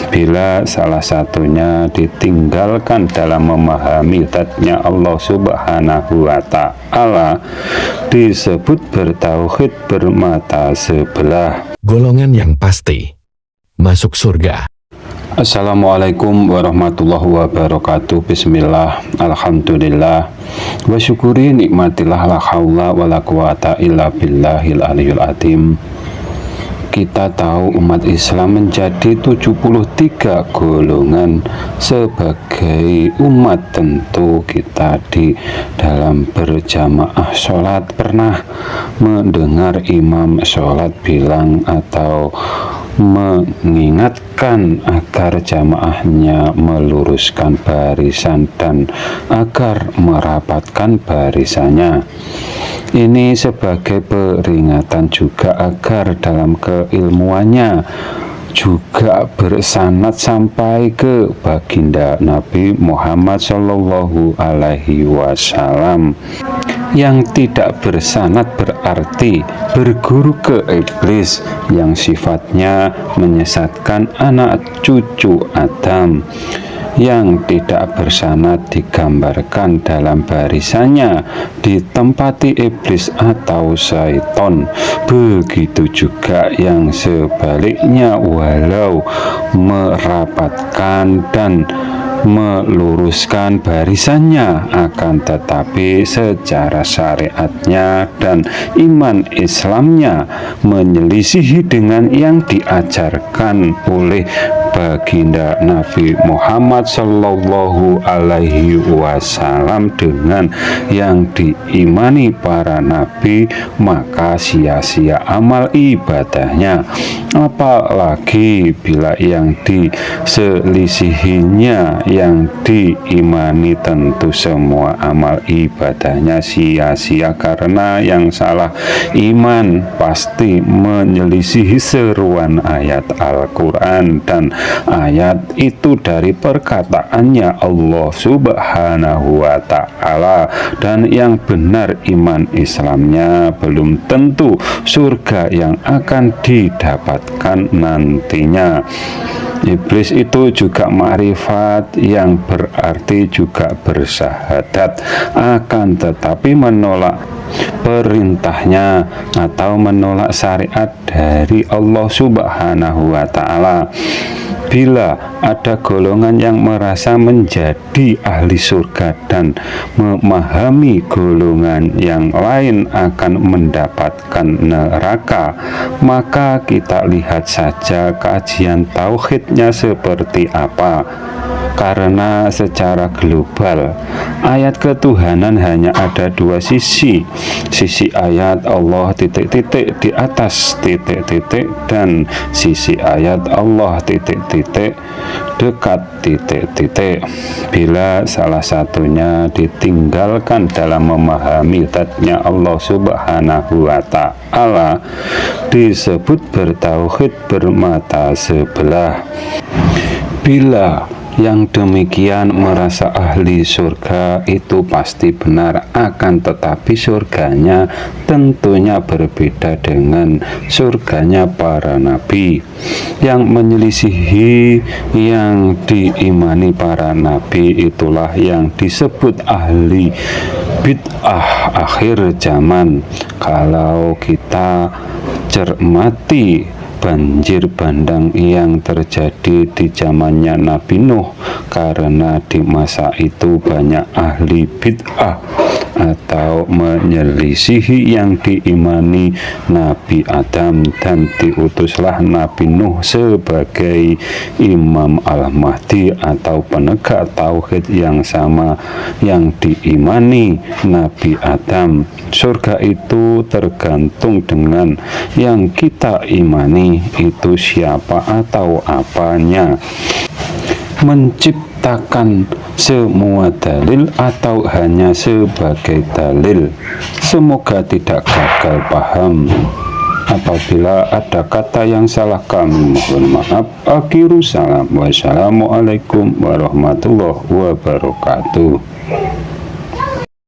bila salah satunya ditinggalkan dalam memahami zatnya Allah Subhanahu wa Ta'ala, disebut bertauhid bermata sebelah. Golongan yang pasti masuk surga. Assalamualaikum warahmatullahi wabarakatuh. Bismillah, alhamdulillah, wa syukuri nikmatillah, la haula wa la quwata illa billahil aliyul azim. Kita tahu umat Islam menjadi 73 golongan. Sebagai umat tentu kita di dalam berjamaah sholat pernah mendengar imam sholat bilang atau mengingatkan agar jamaahnya meluruskan barisan dan agar merapatkan barisannya. Ini sebagai peringatan juga agar dalam keilmuannya juga bersanad sampai ke baginda Nabi Muhammad Shallallahu Alaihi Wasallam. Yang tidak bersanad berarti berguru ke iblis yang sifatnya menyesatkan anak cucu Adam. Yang tidak bersanad digambarkan dalam barisannya ditempati iblis atau syaiton. Begitu juga yang sebaliknya, walau merapatkan dan meluruskan barisannya, akan tetapi secara syariatnya dan iman Islamnya menyelisihi dengan yang diajarkan oleh baginda Nabi Muhammad Sallallahu Alaihi Wasallam dengan yang diimani para nabi, maka sia-sia amal ibadahnya. Apalagi bila yang diselisihinya yang diimani, tentu semua amal ibadahnya sia-sia, karena yang salah iman pasti menyelisihi seruan ayat Al-Quran, dan ayat itu dari perkataannya Allah Subhanahu wa Ta'ala. Dan yang benar iman Islamnya belum tentu surga yang akan didapatkan nantinya. Iblis itu juga ma'rifat, yang berarti juga bersyahadat, akan tetapi menolak perintahnya atau menolak syariat dari Allah Subhanahu wa Ta'ala. Bila ada golongan yang merasa menjadi ahli surga dan memahami golongan yang lain akan mendapatkan neraka, maka kita lihat saja kajian tauhidnya seperti apa. Karena secara global ayat ketuhanan hanya ada dua sisi. Sisi ayat Allah titik-titik di atas titik-titik, dan sisi ayat Allah titik-titik dekat titik-titik. Bila salah satunya ditinggalkan dalam memahami zatnya Allah Subhanahu wa Ta'ala, disebut bertauhid bermata sebelah. Bila yang demikian merasa ahli surga itu pasti benar, akan tetapi surganya tentunya berbeda dengan surganya para nabi. Yang menyelisihi yang diimani para nabi itulah yang disebut ahli bid'ah akhir zaman. Kalau kita cermati banjir bandang yang terjadi di zamannya Nabi Nuh, karena di masa itu banyak ahli bid'ah atau menyelisihi yang diimani Nabi Adam, dan diutuslah Nabi Nuh sebagai Imam Al-Mahdi atau penegak tauhid yang sama yang diimani Nabi Adam. Surga itu tergantung dengan yang kita imani itu siapa atau apanya. Menciptakan semua dalil atau hanya sebagai dalil. Semoga tidak gagal paham. Apabila ada kata yang salah, kami mohon maaf. Akhiru salam. Wassalamualaikum warahmatullahi wabarakatuh.